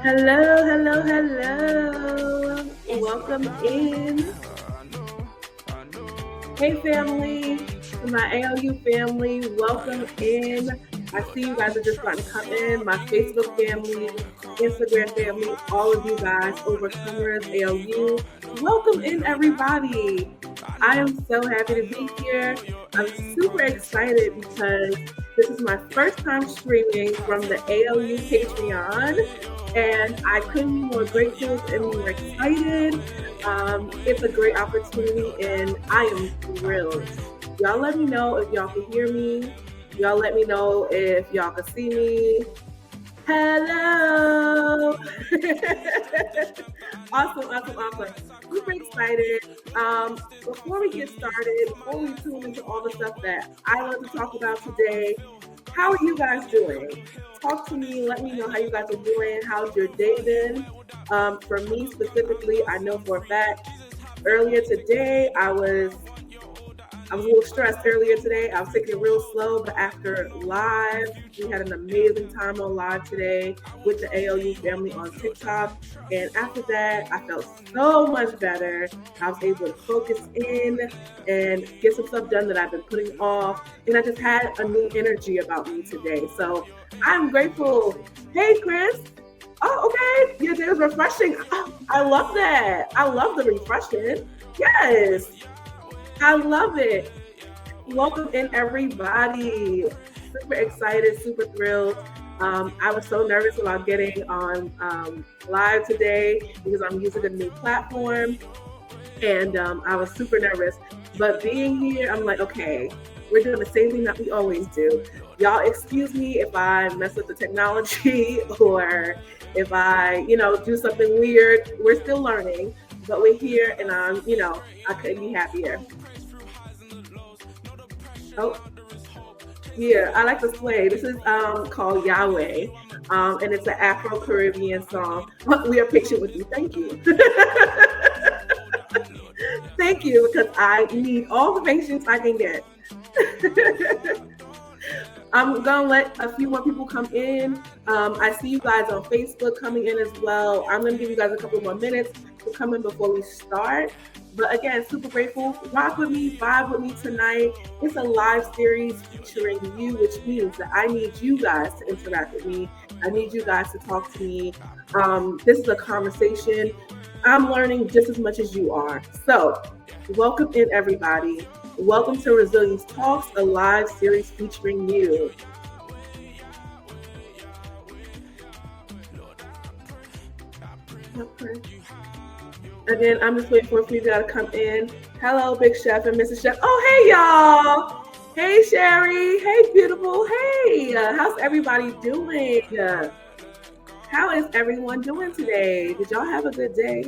Hello, hello, hello. Welcome in. Hey, family, to my ALU family, welcome in. I see you guys are just starting to come in. My Facebook family, Instagram family, all of you guys, Overcomers ALU, welcome in, everybody. I am so happy to be here. I'm super excited because this is my first time streaming from the ALU Patreon, and I couldn't be more grateful and more excited. It's a great opportunity, and I am thrilled. Y'all let me know if y'all can hear me. Y'all let me know if y'all can see me. Hello. Awesome. Super excited. Before we get started, before we tune into all the stuff that I love to talk about today, how are you guys doing? Talk to me. Let me know how you guys are doing. How's your day been? For me specifically, I know for a fact, earlier today, I was a little stressed earlier today. I was taking it real slow, but after live, we had an amazing time on live today with the ALU family on TikTok. And after that, I felt so much better. I was able to focus in and get some stuff done that I've been putting off. And I just had a new energy about me today. So I'm grateful. Hey, Chris. Oh, okay. Your day was refreshing. Oh, I love that. I love the refreshing. Yes. I love it. Welcome in, everybody. Super excited, super thrilled. I was so nervous about getting on live today because I'm using a new platform, and I was super nervous. But being here, I'm like, okay, we're doing the same thing that we always do. Y'all excuse me if I mess up the technology or if I, do something weird. We're still learning, but we're here, and I couldn't be happier. Oh, yeah, I like to play. This is called Yahweh, and it's an Afro-Caribbean song. We are patient with you. Thank you. Thank you, because I need all the patience I can get. I'm gonna let a few more people come in. I see you guys on Facebook coming in as well. I'm gonna give you guys a couple more minutes to come in before we start. But again, super grateful. Rock with me, vibe with me tonight. It's a live series featuring you, which means that I need you guys to interact with me. I need you guys to talk to me. This is a conversation. I'm learning just as much as you are. So, welcome in, everybody. Welcome to Resilience Talks, a live series featuring you. Okay. Again, I'm just waiting for a few guys to come in. Hello, Big Chef and Mrs. Chef. Oh, hey, y'all. Hey, Sherry. Hey, beautiful. Hey, how's everybody doing? How is everyone doing today? Did y'all have a good day?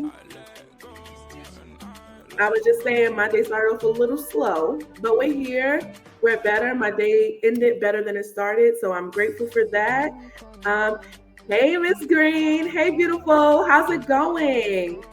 I was just saying my day started off a little slow, but we're here. We're better. My day ended better than it started, so I'm grateful for that. Hey, Miss Green. Hey, beautiful. How's it going?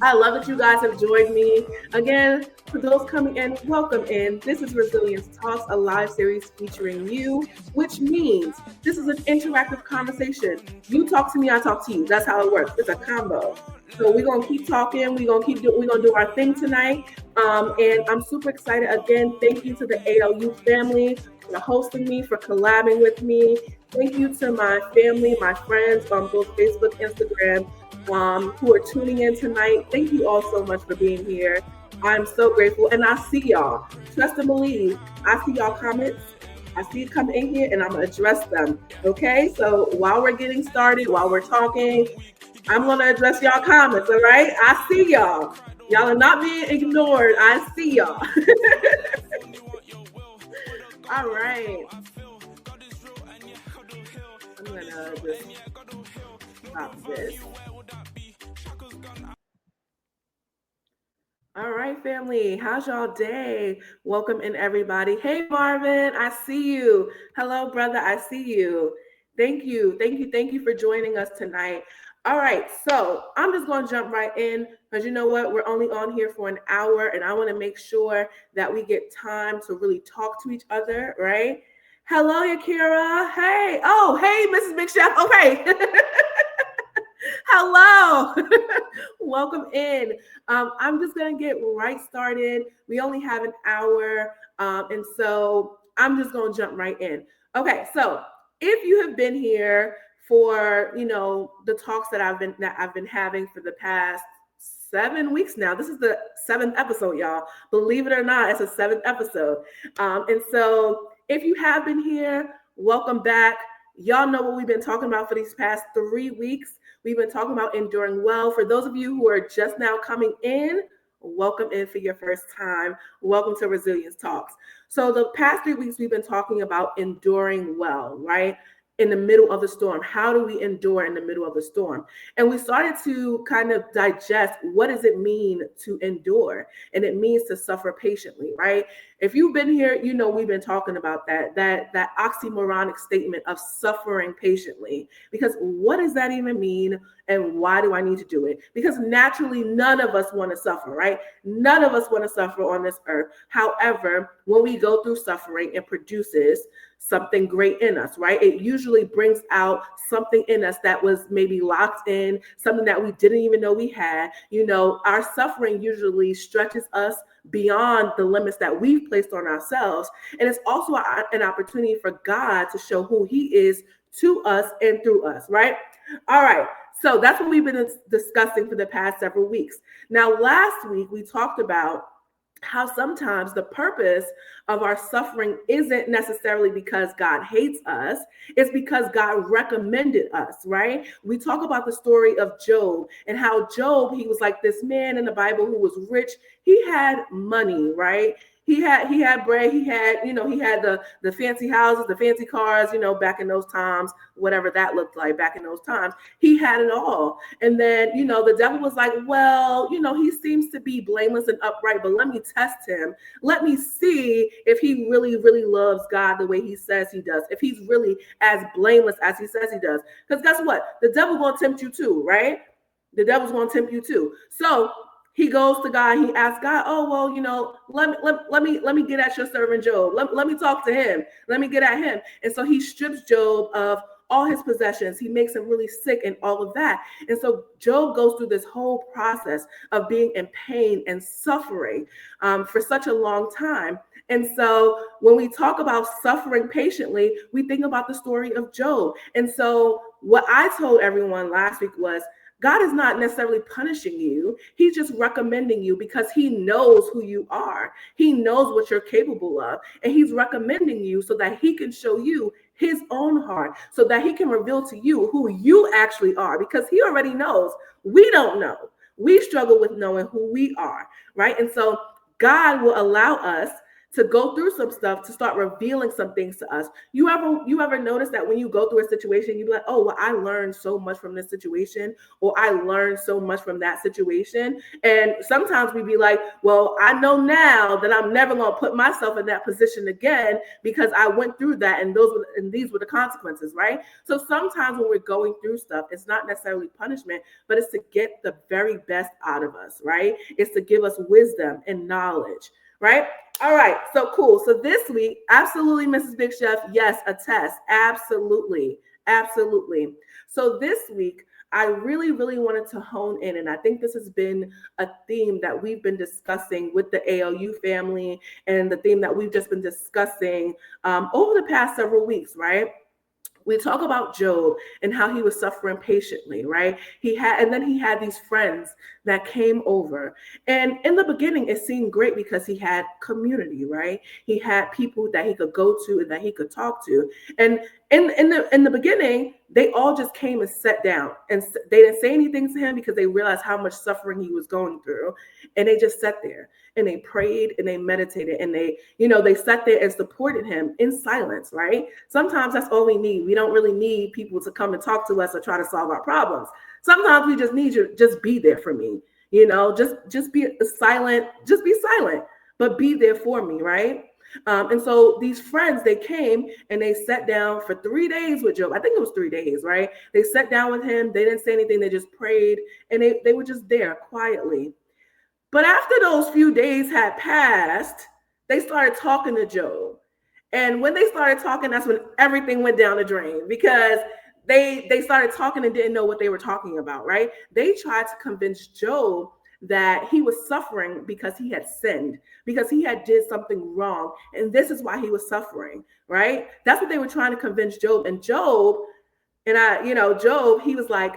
I love that you guys have joined me. Again, for those coming in, welcome in. This is Resilience Talks, a live series featuring you, which means this is an interactive conversation. You talk to me, I talk to you. That's how it works. It's a combo. So we're gonna keep talking. We're gonna do our thing tonight. And I'm super excited. Again, thank you to the ALU family for hosting me, for collabing with me. Thank you to my family, my friends on both Facebook, Instagram, who are tuning in tonight. Thank you all so much for being here. I'm so grateful, and I see y'all. Trust and believe. I see y'all comments. I see you come in here, and I'm gonna address them. Okay, so while we're getting started, while we're talking, I'm gonna address y'all comments. All right, I see y'all. Y'all are not being ignored. I see y'all. All right. I'm gonna just stop this. All right, family. How's y'all day? Welcome in, everybody. Hey, Marvin, I see you. Hello, brother. I see you. Thank you for joining us tonight. All right, so I'm just going to jump right in because you know what? We're only on here for an hour, and I want to make sure that we get time to really talk to each other, right? Hello, Yakira. Hey. Oh, hey, Mrs. Big Chef. Okay. Hello. Welcome in. I'm just going to get right started. We only have an hour. And so I'm just going to jump right in. Okay. So if you have been here for, the talks that I've been having for the past 7 weeks now, this is the 7th episode, y'all. Believe it or not, it's a 7th episode. And so if you have been here, welcome back. Y'all know what we've been talking about for these past 3 weeks. We've been talking about enduring well. For those of you who are just now coming in, welcome in for your first time. Welcome to Resilience Talks. So the past 3 weeks, we've been talking about enduring well, right? In the middle of the storm. How do we endure in the middle of the storm? And we started to kind of digest, what does it mean to endure? And it means to suffer patiently, right? If you've been here, we've been talking about that oxymoronic statement of suffering patiently. Because what does that even mean? And why do I need to do it? Because naturally, none of us want to suffer, right? None of us want to suffer on this earth. However, when we go through suffering, it produces something great in us, right? It usually brings out something in us that was maybe locked in, something that we didn't even know we had. Our suffering usually stretches us beyond the limits that we've placed on ourselves. And it's also an opportunity for God to show who he is to us and through us, right? All right. So that's what we've been discussing for the past several weeks. Now, last week, we talked about how sometimes the purpose of our suffering isn't necessarily because God hates us. It's because God recommended us, right? We talk about the story of Job and how Job, he was like this man in the Bible who was rich. He had money, right? He had bread. He had the fancy houses, the fancy cars, back in those times, whatever that looked like back in those times. He had it all. And then, the devil was like, well, he seems to be blameless and upright, but let me test him. Let me see if he really, really loves God the way he says he does, if he's really as blameless as he says he does. Because guess what? The devil going to tempt you too, right? The devil's going to tempt you too. So he goes to God. He asks God, "Oh well, let me get at your servant Job. Let me talk to him. Let me get at him." And so he strips Job of all his possessions. He makes him really sick and all of that. And so Job goes through this whole process of being in pain and suffering for such a long time. And so when we talk about suffering patiently, we think about the story of Job. And so what I told everyone last week was, God is not necessarily punishing you. He's just recommending you because he knows who you are. He knows what you're capable of. And he's recommending you so that he can show you his own heart, so that he can reveal to you who you actually are, because he already knows. We don't know. We struggle with knowing who we are, right? And so God will allow us to go through some stuff to start revealing some things to us. You ever notice that when you go through a situation, you be like, oh, well, I learned so much from this situation, or I learned so much from that situation. And sometimes we be like, well, I know now that I'm never going to put myself in that position again because I went through that, and these were the consequences, right? So sometimes when we're going through stuff, it's not necessarily punishment, but it's to get the very best out of us, right? It's to give us wisdom and knowledge, right? All right, so cool. So this week, absolutely, Mrs. Big Chef, yes, a test. Absolutely. So this week, I really, really wanted to hone in, and I think this has been a theme that we've been discussing with the ALU family, and the theme that we've just been discussing over the past several weeks, right? We talk about Job and how he was suffering patiently, right? He had these friends that came over. And in the beginning, it seemed great because he had community, right? He had people that he could go to and that he could talk to. And in the beginning, they all just came and sat down, and they didn't say anything to him because they realized how much suffering he was going through. And they just sat there and they prayed and they meditated, and they sat there and supported him in silence, right? Sometimes that's all we need. We don't really need people to come and talk to us or try to solve our problems. Sometimes we just need you to just be there for me, just be silent, but be there for me, right? And so these friends, they came and they sat down for 3 days with Job. I think it was 3 days, right? They sat down with him. They didn't say anything. They just prayed, and they were just there quietly. But after those few days had passed, they started talking to Job. And when they started talking, that's when everything went down the drain, because they started talking and didn't know what they were talking about, right? They tried to convince Job that he was suffering because he had sinned, because he had did something wrong, and this is why he was suffering, right? That's what they were trying to convince Job. And Job, Job, he was like,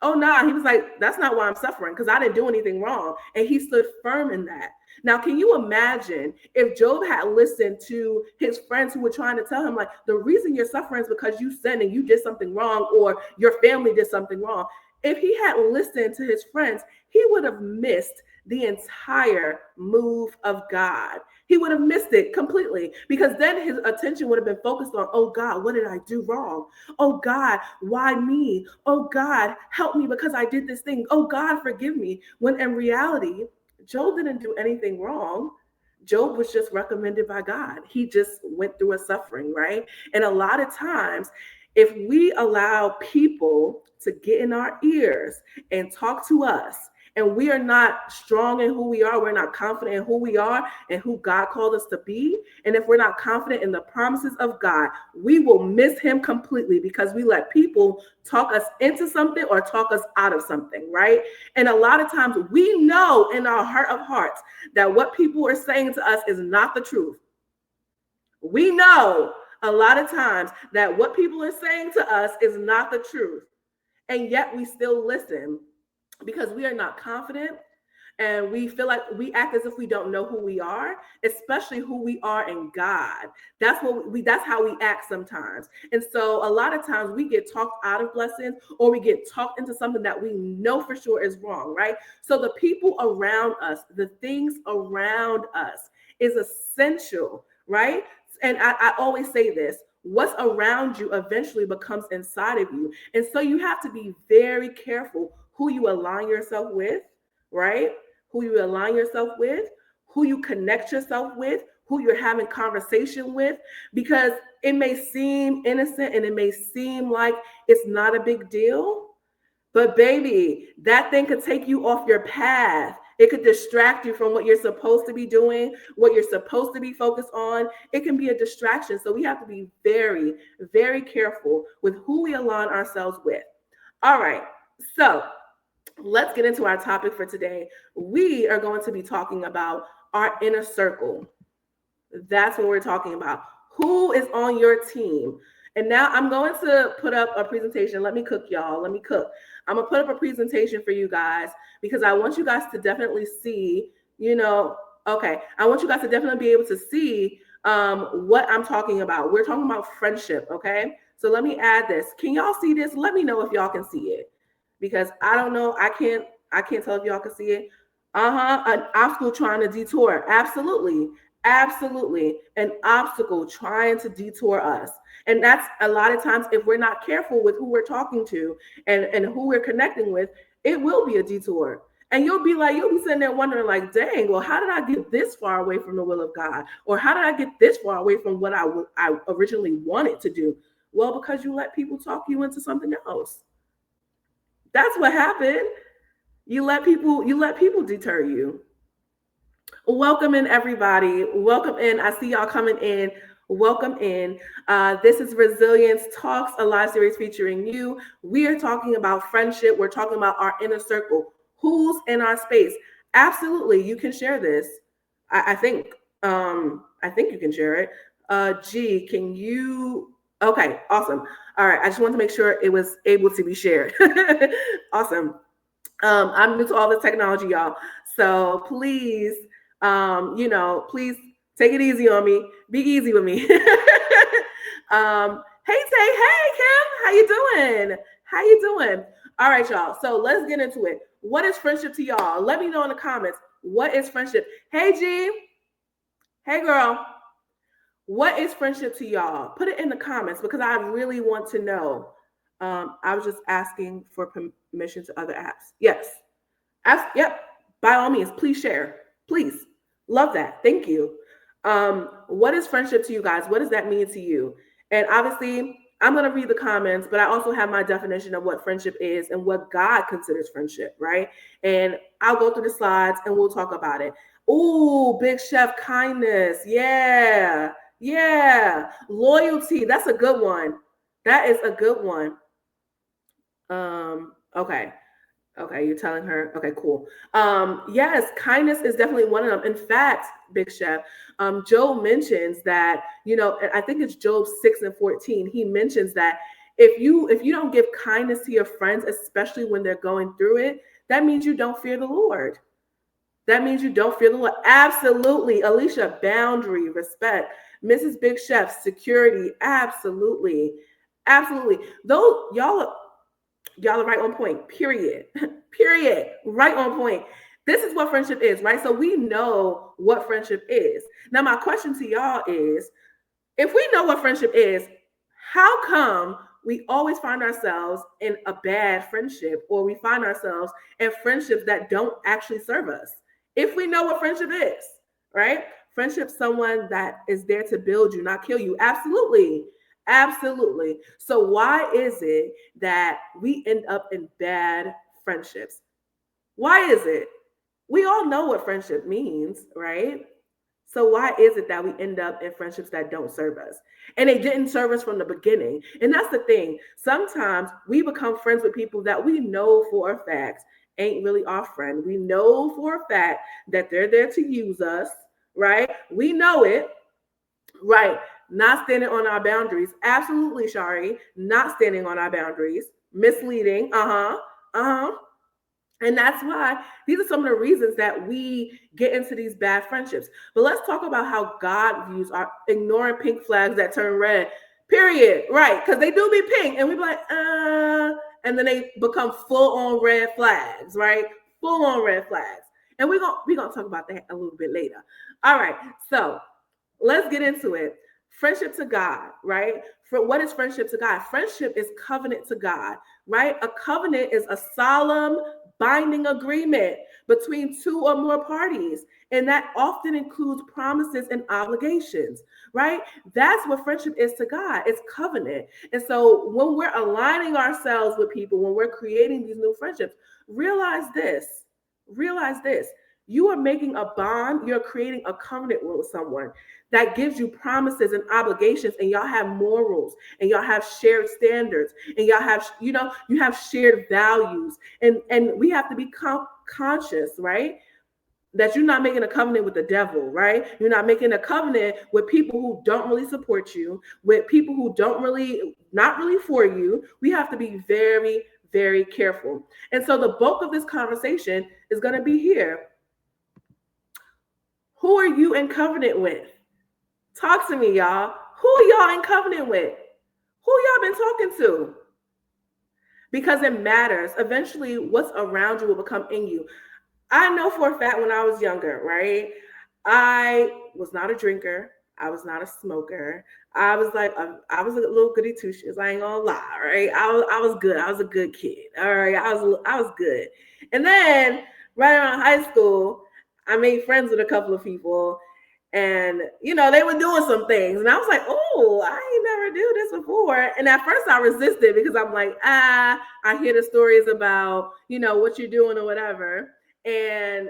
oh nah, he was like, that's not why I'm suffering, because I didn't do anything wrong. And he stood firm in that. Now, can you imagine if Job had listened to his friends who were trying to tell him, like, the reason you're suffering is because you sinned and you did something wrong, or your family did something wrong. If he had listened to his friends, he would have missed the entire move of God. He would have missed it completely, because then his attention would have been focused on, oh God, what did I do wrong? Oh God, why me? Oh God, help me because I did this thing. Oh God, forgive me. When in reality, Job didn't do anything wrong. Job was just recommended by God. He just went through a suffering, right? And a lot of times, if we allow people to get in our ears and talk to us, and we are not strong in who we are, we're not confident in who we are and who God called us to be, and if we're not confident in the promises of God, we will miss him completely, because we let people talk us into something or talk us out of something, right? And a lot of times we know in our heart of hearts that what people are saying to us is not the truth. We know a lot of times that what people are saying to us is not the truth, and yet we still listen, because we are not confident, and we feel like we act as if we don't know who we are, especially who we are in God. That's how we act sometimes. And so a lot of times we get talked out of blessings, or we get talked into something that we know for sure is wrong, right? So the people around us, the things around us is essential, right? And I always say this: what's around you eventually becomes inside of you. And so you have to be very careful who you align yourself with, right? Who you align yourself with, who you connect yourself with, who you're having conversation with, because it may seem innocent and it may seem like it's not a big deal, but baby, that thing could take you off your path. It could distract you from what you're supposed to be doing, what you're supposed to be focused on. It can be a distraction. So we have to be very, very careful with who we align ourselves with. All right. So let's get into our topic for today. We are going to be talking about our inner circle. That's what we're talking about. Who is on your team? And now I'm going to put up a presentation. Let me cook, y'all. Let me cook. I'm going to put up a presentation for you guys, because I want you guys to definitely see, I want you guys to definitely be able to see what I'm talking about. We're talking about friendship, okay? So let me add this. Can y'all see this? Let me know if y'all can see it, because I don't know. I can't tell if y'all can see it. An obstacle trying to detour. Absolutely. An obstacle trying to detour us. And that's a lot of times, if we're not careful with who we're talking to and who we're connecting with, it will be a detour. And you'll be sitting there wondering, like, dang, well, how did I get this far away from the will of God? Or how did I get this far away from what I originally wanted to do? Well, because you let people talk you into something else. That's what happened. You let people deter you. Welcome in, everybody. Welcome in. I see y'all coming in. Welcome in. This is Resilience Talks, a live series featuring you. We are talking about friendship. We're talking about our inner circle. Who's in our space? Absolutely, you can share this. I think you can share it. G, can you? Okay, awesome. All right, I just wanted to make sure it was able to be shared. Awesome. I'm new to all the technology, y'all. So please, please take it easy on me. Be easy with me. Hey, Tay. Hey, Kim. How you doing? All right, y'all. So let's get into it. What is friendship to y'all? Let me know in the comments. What is friendship? Hey, G. Hey, girl. What is friendship to y'all? Put it in the comments, because I really want to know. I was just asking for permission to other apps. Yes. Yep. By all means, please share. Please. Love that. Thank you. What is friendship to you guys? What does that mean to you? And obviously, I'm going to read the comments, but I also have my definition of what friendship is and what God considers friendship, right? And I'll go through the slides and we'll talk about it. Ooh, Big Chef, kindness. Yeah. Loyalty. That's a good one. That is a good one. Okay. Okay, you're telling her. Okay, cool. Yes, kindness is definitely one of them. In fact, Big Chef, Job mentions that, I think it's Job 6:14. He mentions that if you don't give kindness to your friends, especially when they're going through it, that means you don't fear the Lord. That means you don't fear the Lord. Absolutely. Alicia, boundary, respect. Mrs. Big Chef, security. Absolutely. Absolutely. Those y'all are right on point. Period. Period. Right on point. This is what friendship is, right? So we know what friendship is. Now, my question to y'all is, if we know what friendship is, how come we always find ourselves in a bad friendship, or we find ourselves in friendships that don't actually serve us? If we know what friendship is, right? Friendship, someone that is there to build you, not kill you. Absolutely. Absolutely. So why is it that we end up in bad friendships? Why is it? We all know what friendship means, right? So why is it that we end up in friendships that don't serve us? And they didn't serve us from the beginning. And that's the thing. Sometimes we become friends with people that we know for a fact ain't really our friend. We know for a fact that they're there to use us, right? We know it, right? Not standing on our boundaries. Absolutely, Shari. Not standing on our boundaries. Misleading. Uh-huh. Uh-huh. And that's why these are some of the reasons that we get into these bad friendships. But let's talk about how God views our ignoring pink flags that turn red. Period. Right. Because they do be pink. And we be like, and then they become full on red flags, right? Full on red flags. And we're gonna talk about that a little bit later. All right. So let's get into it. Friendship to God, right? For what is friendship to God? Friendship is covenant to God, right? A covenant is a solemn, binding agreement between two or more parties, and that often includes promises and obligations, right? That's what friendship is to God. It's covenant. And so when we're aligning ourselves with people, when we're creating these new friendships, realize this. Realize this. You are making a bond, you're creating a covenant with someone that gives you promises and obligations, and y'all have morals, and y'all have shared standards, and y'all have, you have shared values. And we have to be conscious, right? That you're not making a covenant with the devil, right? You're not making a covenant with people who don't really support you, with people who not really for you. We have to be very, very careful. And so the bulk of this conversation is going to be here. Who are you in covenant with? Talk to me, y'all. Who are y'all in covenant with? Who y'all been talking to? Because it matters. Eventually, what's around you will become in you. I know for a fact when I was younger, right? I was not a drinker. I was not a smoker. I was a little goody two shoes. I ain't gonna lie, right? I was good. I was a good kid. All right, I was good. And then right around high school, I made friends with a couple of people, and they were doing some things, and I was like, oh, I ain't never do this before. And at first I resisted because I'm like, I hear the stories about what you're doing or whatever. And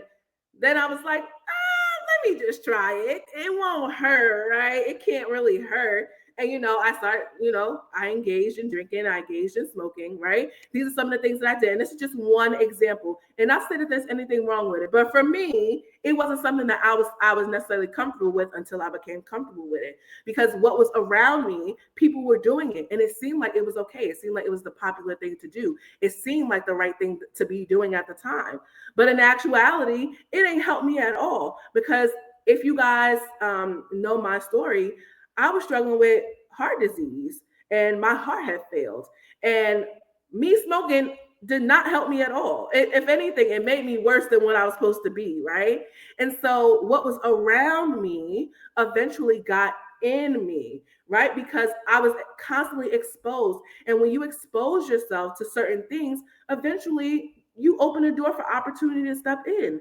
then I was like, let me just try it. It won't hurt, right? It can't really hurt. And I engaged in drinking, I engaged in smoking, right? These are some of the things that I did. And this is just one example. And not say that there's anything wrong with it. But for me, it wasn't something that I was necessarily comfortable with until I became comfortable with it. Because what was around me, people were doing it. And it seemed like it was okay. It seemed like it was the popular thing to do. It seemed like the right thing to be doing at the time. But in actuality, it ain't helped me at all. Because if you guys know my story, I was struggling with heart disease and my heart had failed. And me smoking did not help me at all. If anything, it made me worse than what I was supposed to be, right? And so what was around me eventually got in me, right? Because I was constantly exposed. And when you expose yourself to certain things, eventually you open the door for opportunity to step in.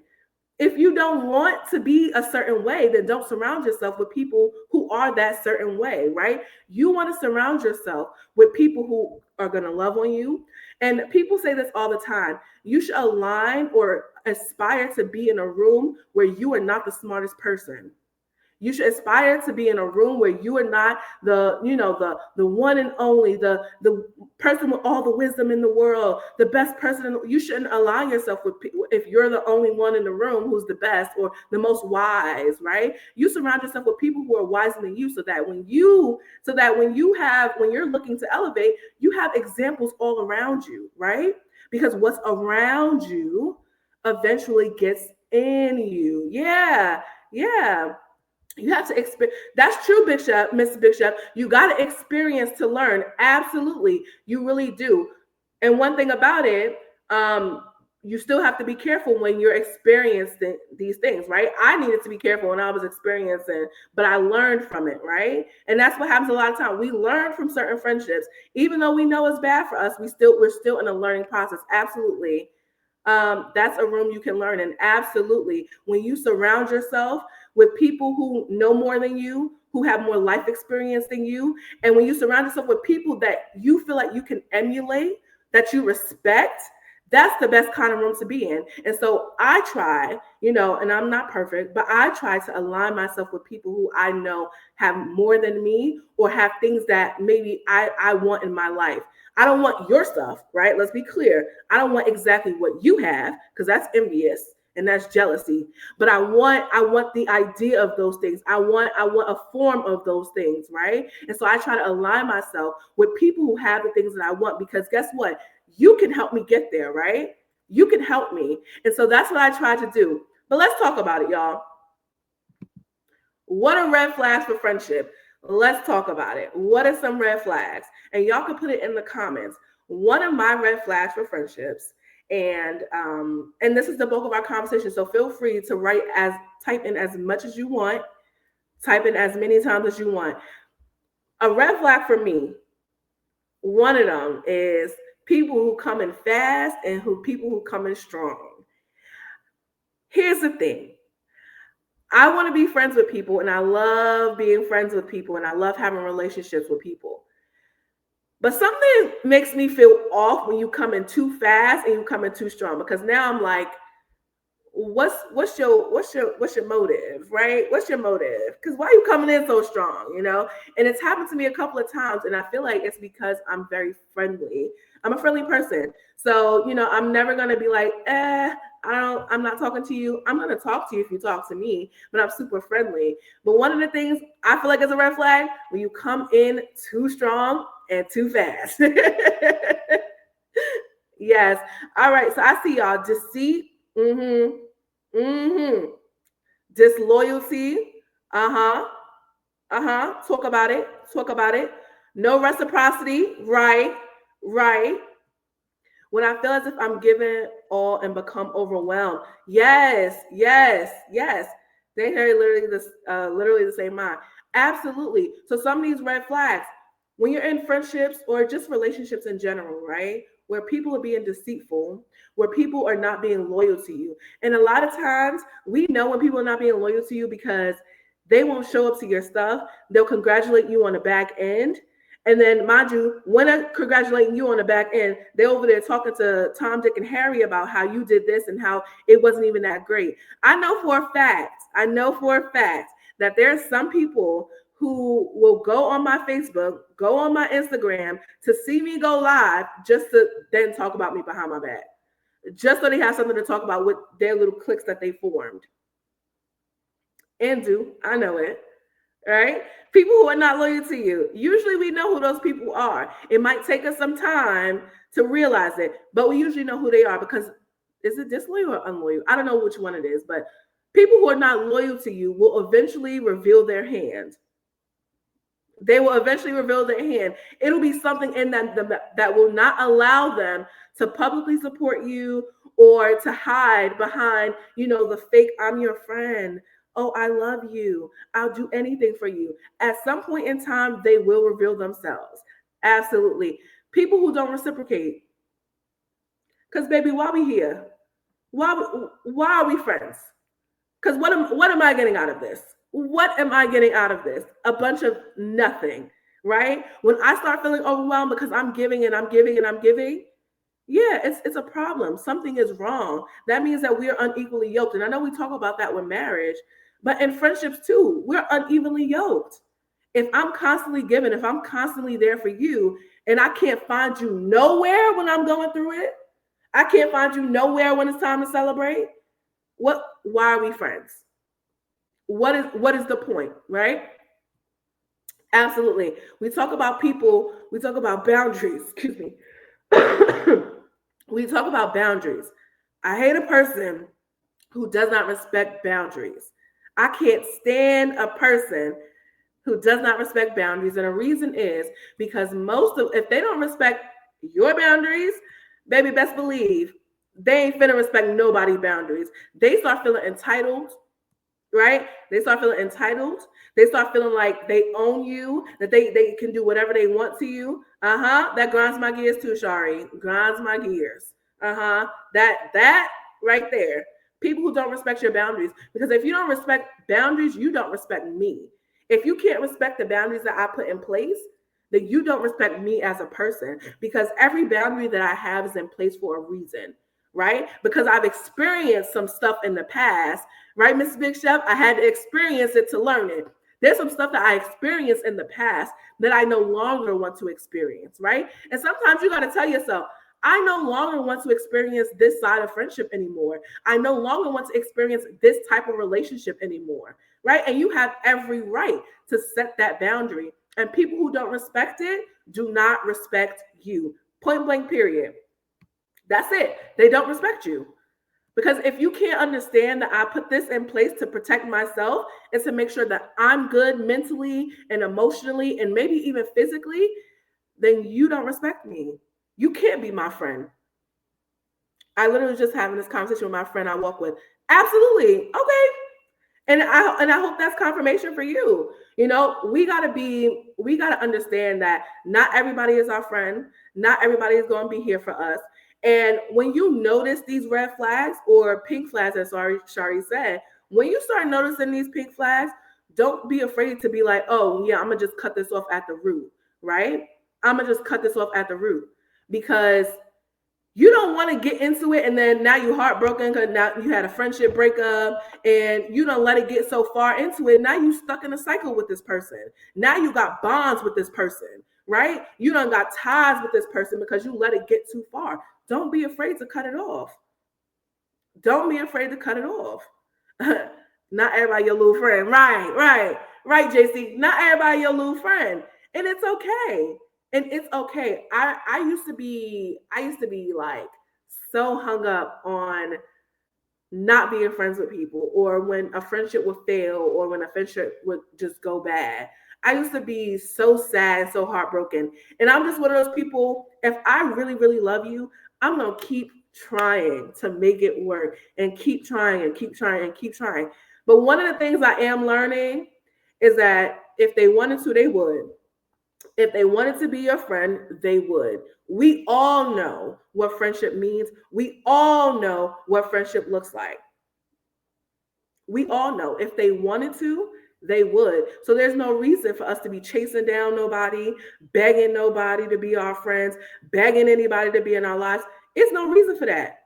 If you don't want to be a certain way, then don't surround yourself with people who are that certain way, right? You want to surround yourself with people who are going to love on you. And people say this all the time. You should align or aspire to be in a room where you are not the smartest person. You should aspire to be in a room where you are not the one and only, the person with all the wisdom in the world, the best person. You shouldn't align yourself with people if you're the only one in the room who's the best or the most wise, right? You surround yourself with people who are wiser than you, so that when you're looking to elevate, you have examples all around you, right? Because what's around you eventually gets in you. Yeah. You have to experience. That's true, Bishop, Miss Bishop. You got to experience to learn. Absolutely. You really do. And one thing about it, you still have to be careful when you're experiencing these things, right? I needed to be careful when I was experiencing, but I learned from it, right? And that's what happens a lot of time. We learn from certain friendships, even though we know it's bad for us. We're still in a learning process. Absolutely. That's a room you can learn in. Absolutely. When you surround yourself with people who know more than you, who have more life experience than you, and when you surround yourself with people that you feel like you can emulate, that you respect, that's the best kind of room to be in. And so I try, and I'm not perfect, but I try to align myself with people who I know have more than me or have things that maybe I want in my life. I don't want your stuff, right? Let's be clear. I don't want exactly what you have, because that's envious and that's jealousy. But I want the idea of those things. I want a form of those things, right? And so I try to align myself with people who have the things that I want, because guess what? You can help me get there, right? You can help me. And so that's what I try to do. But let's talk about it, y'all. What are red flags for friendship? Let's talk about it. What are some red flags? And y'all can put it in the comments. One of my red flags for friendships, and this is the bulk of our conversation, so feel free to type in as much as you want, type in as many times as you want. A red flag for me, one of them is people who come in fast and people who come in strong. Here's the thing. I want to be friends with people, and I love being friends with people, and I love having relationships with people. But something makes me feel off when you come in too fast and you come in too strong, because now I'm like, what's your motive, right? What's your motive? Because why are you coming in so strong, And it's happened to me a couple of times, and I feel like it's because I'm very friendly. I'm a friendly person. So, I'm never going to be like, I'm not talking to you. I'm going to talk to you if you talk to me, but I'm super friendly. But one of the things I feel like is a red flag, when you come in too strong and too fast. Yes. All right. So I see y'all. Deceit. Disloyalty. Talk about it. No reciprocity. Right. When I feel as if I'm giving all and become overwhelmed. Yes. They hear literally the same mind. Absolutely. So some of these red flags, when you're in friendships or just relationships in general, right? Where people are being deceitful, where people are not being loyal to you. And a lot of times we know when people are not being loyal to you because they won't show up to your stuff. They'll congratulate you on the back end. And then, mind you, when they're congratulating you on the back end, they're over there talking to Tom, Dick, and Harry about how you did this and how it wasn't even that great. I know for a fact that there's some people who will go on my Facebook, go on my Instagram to see me go live just to then talk about me behind my back. Just so they have something to talk about with their little cliques that they formed. I know it. Right? People who are not loyal to you. Usually we know who those people are. It might take us some time to realize it, but we usually know who they are, because is it disloyal or unloyal? I don't know which one it is, but people who are not loyal to you will eventually reveal their hand. They will eventually reveal their hand. It'll be something in them that will not allow them to publicly support you or to hide behind, the fake, I'm your friend. Oh, I love you. I'll do anything for you. At some point in time, they will reveal themselves. Absolutely. People who don't reciprocate. Because, baby, why are we here? Why are we friends? Because what am I getting out of this? What am I getting out of this? A bunch of nothing, right? When I start feeling overwhelmed because I'm giving and I'm giving and I'm giving, yeah, it's a problem. Something is wrong. That means that we are unequally yoked. And I know we talk about that with marriage, But in friendships too, we're unevenly yoked. If I'm constantly giving, if I'm constantly there for you, and I can't find you nowhere when I'm going through it, I can't find you nowhere when it's time to celebrate. Why are we friends? What is the point, right? Absolutely. We talk about people, we talk about boundaries, excuse me. We talk about boundaries. I hate a person who does not respect boundaries. I can't stand a person who does not respect boundaries. And the reason is because if they don't respect your boundaries, baby, best believe they ain't finna respect nobody's boundaries. They start feeling entitled, right? They start feeling entitled. They start feeling like they own you, that they can do whatever they want to you. That grinds my gears too, Shari. Grinds my gears. That right there. People who don't respect your boundaries. Because if you don't respect boundaries, you don't respect me. If you can't respect the boundaries that I put in place, then you don't respect me as a person. Because every boundary that I have is in place for a reason, right? Because I've experienced some stuff in the past, right, Mrs. Big Chef? I had to experience it to learn it. There's some stuff that I experienced in the past that I no longer want to experience, right? And sometimes you got to tell yourself, I no longer want to experience this side of friendship anymore. I no longer want to experience this type of relationship anymore, right? And you have every right to set that boundary. And people who don't respect it do not respect you. Point blank, period. That's it. They don't respect you. Because if you can't understand that I put this in place to protect myself and to make sure that I'm good mentally and emotionally and maybe even physically, then you don't respect me. You can't be my friend. I literally was just having this conversation with my friend I walk with. Absolutely. Okay. And I hope that's confirmation for you. You know, we gotta understand that not everybody is our friend. Not everybody is going to be here for us. And when you notice these red flags or pink flags, as Shari said, when you start noticing these pink flags, don't be afraid to be like, oh yeah, I'm gonna just cut this off at the root, right? I'm gonna just cut this off at the root, because you don't want to get into it and then now you're heartbroken because now you had a friendship breakup and you don't let it get so far into it. Now you stuck in a cycle with this person. Now you got bonds with this person, right? You done got ties with this person because you let it get too far. Don't be afraid to cut it off. Don't be afraid to cut it off. Not everybody your little friend. Right, JC. Not everybody your little friend. And it's okay. And it's okay. I used to be like so hung up on not being friends with people, or when a friendship would fail, or when a friendship would just go bad. I used to be so sad, so heartbroken. And I'm just one of those people, if I really, really love you, I'm going to keep trying to make it work and keep trying and keep trying and keep trying. But one of the things I am learning is that if they wanted to, they would. If they wanted to be your friend, they would. We all know what friendship means. We all know what friendship looks like. We all know. If they wanted to, they would. So there's no reason for us to be chasing down nobody, begging nobody to be our friends, begging anybody to be in our lives. It's no reason for that.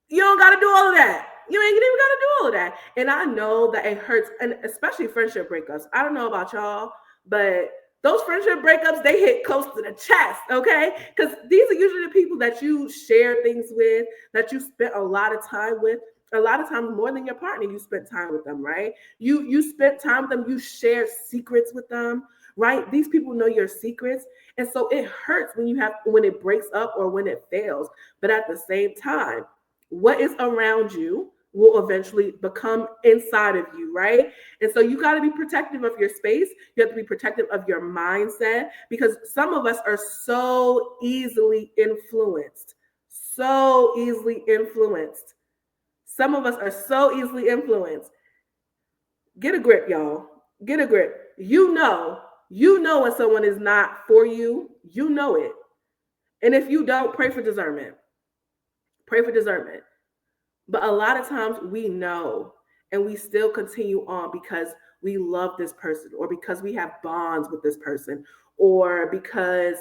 You don't got to do all of that. You ain't even got to do all of that. And I know that it hurts, and especially friendship breakups. I don't know about y'all, but those friendship breakups, they hit close to the chest, okay? Because these are usually the people that you share things with, that you spent a lot of time with. A lot of times more than your partner, you spent time with them, right? You spent time with them, you share secrets with them, right? These people know your secrets. And so it hurts when it breaks up or when it fails. But at the same time, what is around you will eventually become inside of you, right? And so you got to be protective of your space. You have to be protective of your mindset, because some of us are so easily influenced. So easily influenced. Some of us are so easily influenced. Get a grip, y'all. Get a grip. You know when someone is not for you. You know it. And if you don't, pray for discernment. Pray for discernment. But a lot of times we know, and we still continue on because we love this person, or because we have bonds with this person, or because,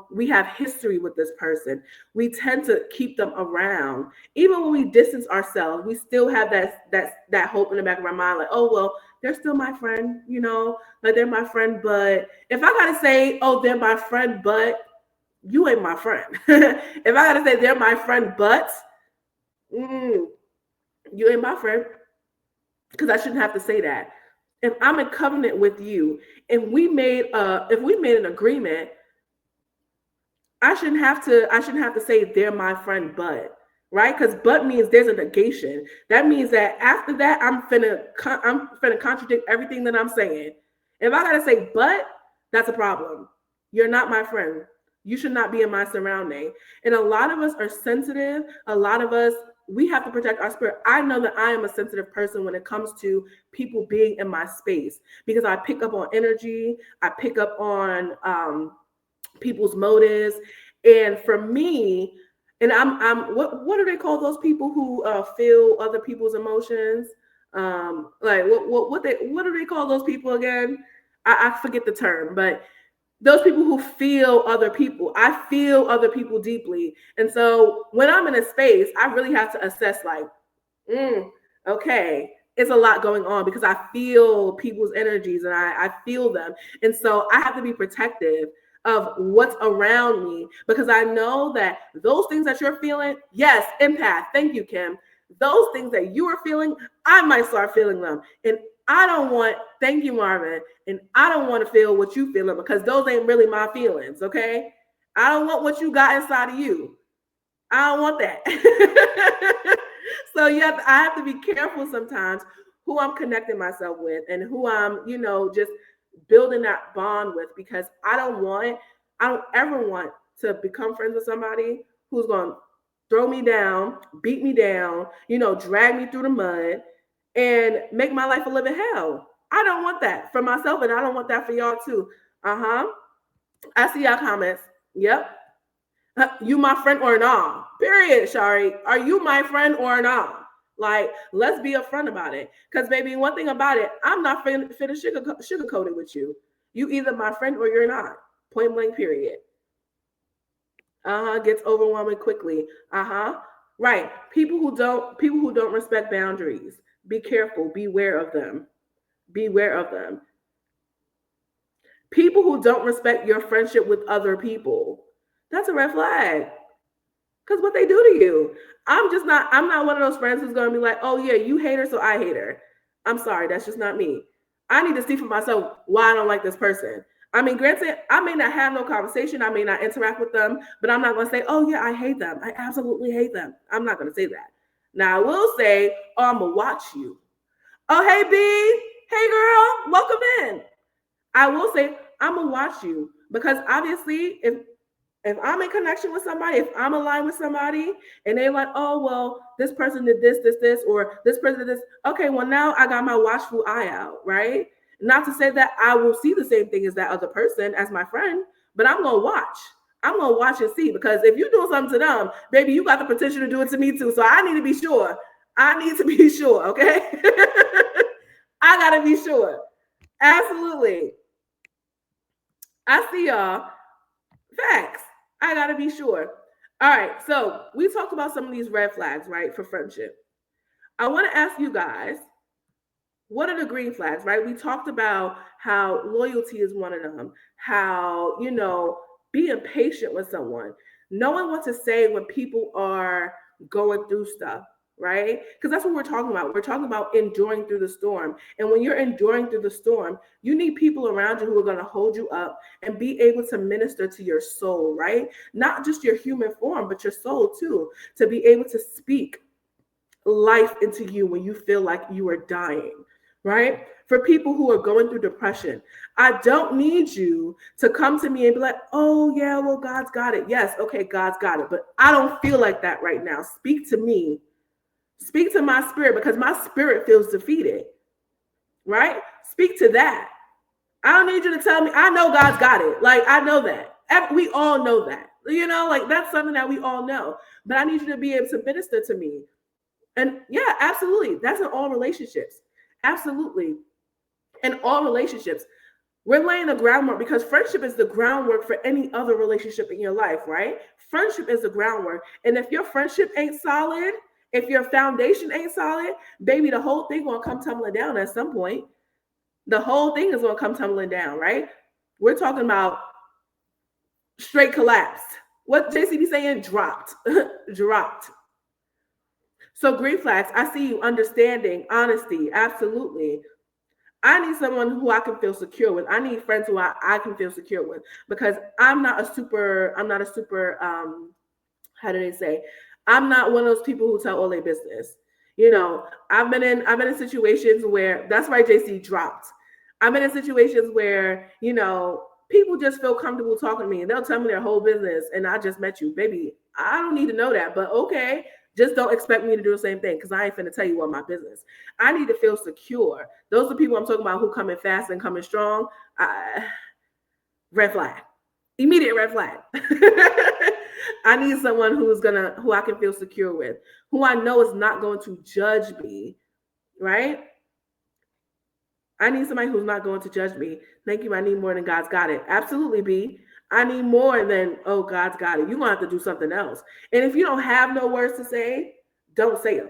we have history with this person. We tend to keep them around. Even when we distance ourselves, we still have that hope in the back of our mind, like, oh, well, they're still my friend, like they're my friend. But if I got to say, oh, they're my friend, but you ain't my friend. If I got to say they're my friend, but you ain't my friend, because I shouldn't have to say that. If I'm in covenant with you and if we made an agreement, I shouldn't have to say they're my friend, but, right? Because but means there's a negation. That means that after that, I'm finna contradict everything that I'm saying. If I gotta say but, that's a problem. You're not my friend. You should not be in my surrounding. And a lot of us are sensitive. A lot of us, we have to protect our spirit. I know that I am a sensitive person when it comes to people being in my space, because I pick up on energy. I pick up on people's motives. And for me, and I'm what do they call those people who feel other people's emotions? Like what do they call those people again? I forget the term, but those people who feel other people. I feel other people deeply. And so when I'm in a space, I really have to assess, like, okay, it's a lot going on, because I feel people's energies and I feel them. And so I have to be protective of what's around me, because I know that those things that you're feeling, yes, empath, thank you, Kim. Those things that you are feeling, I might start feeling them. And I don't want, thank you, Marvin, and I don't want to feel what you feeling, because those ain't really my feelings, okay? I don't want what you got inside of you. I don't want that. So I have to be careful sometimes who I'm connecting myself with and who I'm, just building that bond with, because I don't ever want to become friends with somebody who's going to throw me down, beat me down, drag me through the mud and make my life a living hell. I don't want that for myself, and I don't want that for y'all too. I see y'all comments. Yep. You my friend or not? Period, Shari. Are you my friend or not? Like, let's be upfront about it. Because, baby, one thing about it, I'm not finna sugarcoat it with you. You either my friend or you're not. Point blank, period. Gets overwhelming quickly. Right. People who don't respect boundaries. Be careful. Beware of them. Beware of them. People who don't respect your friendship with other people. That's a red flag. Because what they do to you. I'm not one of those friends who's going to be like, oh, yeah, you hate her, so I hate her. I'm sorry. That's just not me. I need to see for myself why I don't like this person. I mean, granted, I may not have no conversation. I may not interact with them, but I'm not going to say, oh, yeah, I hate them. I absolutely hate them. I'm not going to say that. Now, I will say, oh, I'm going to watch you. Oh, hey, B. Hey, girl. Welcome in. I will say, I'm going to watch you, because obviously, if I'm in connection with somebody, if I'm aligned with somebody and they're like, oh, well, this person did this, or this person did this. Okay, well, now I got my watchful eye out, right? Not to say that I will see the same thing as that other person as my friend, but I'm going to watch. I'm going to watch and see, because if you're doing something to them, baby, you got the potential to do it to me too. So I need to be sure. Okay? I got to be sure. Absolutely. I see y'all. Facts. I gotta be sure. All right, so we talked about some of these red flags, right, for friendship. I want to ask you guys, what are the green flags, right? We talked about how loyalty is one of them, how, being patient with someone, knowing what to say when people are going through stuff, right? Because that's what we're talking about. We're talking about enduring through the storm. And when you're enduring through the storm, you need people around you who are going to hold you up and be able to minister to your soul, right? Not just your human form, but your soul too, to be able to speak life into you when you feel like you are dying, right? For people who are going through depression, I don't need you to come to me and be like, oh, yeah, well, God's got it. Yes, okay, God's got it. But I don't feel like that right now. Speak to me. Speak to my spirit, because my spirit feels defeated, right? Speak to that. I don't need you to tell me. I know God's got it. Like, I know that. We all know that. Like, that's something that we all know. But I need you to be able to minister to me. And yeah, absolutely. That's in all relationships. Absolutely. In all relationships. We're laying the groundwork because friendship is the groundwork for any other relationship in your life, right? Friendship is the groundwork. And if your friendship ain't solid, if your foundation ain't solid, baby, the whole thing gonna come tumbling down at some point. The whole thing is gonna come tumbling down, right? We're talking about straight collapsed. What JC be saying? Dropped. Dropped. So green flags, I see you understanding, honesty, absolutely. I need someone who I can feel secure with. I need friends who I can feel secure with because I'm not a super, how do they say? I'm not one of those people who tell all their business. You know, I've been in situations where that's why JC dropped. I've been in situations where, you know, people just feel comfortable talking to me and they'll tell me their whole business and I just met you. Baby, I don't need to know that, but okay. Just don't expect me to do the same thing because I ain't finna tell you what my business. I need to feel secure. Those are people I'm talking about who come in fast and coming strong. Red flag. Immediate red flag. I need someone who I can feel secure with, who I know is not going to judge me, right? I need somebody who's not going to judge me. Thank you. I need more than God's got it. Absolutely, B. I need more than, oh, God's got it. You're going to have to do something else. And if you don't have no words to say, don't say them.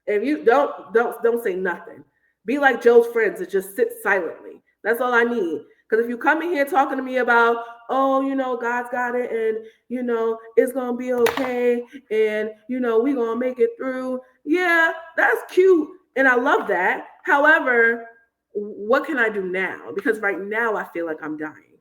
If you don't say nothing. Be like Joe's friends and just sit silently. That's all I need. Because if you come in here talking to me about, oh, you know, God's got it and, you know, it's going to be okay and, you know, we're going to make it through. Yeah, that's cute. And I love that. However, what can I do now? Because right now I feel like I'm dying.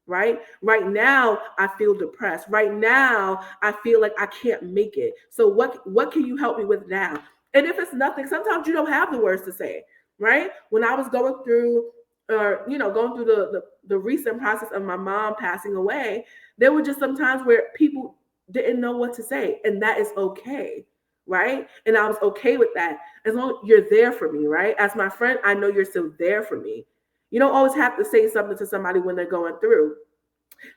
Right now I feel depressed. Right now I feel like I can't make it. So what can you help me with now? And if it's nothing, sometimes you don't have the words to say, right? When I was going through the recent process of my mom passing away, there were just some times where people didn't know what to say, and that is okay, right? And I was okay with that. As long as you're there for me, right? As my friend, I know you're still there for me. You don't always have to say something to somebody when they're going through.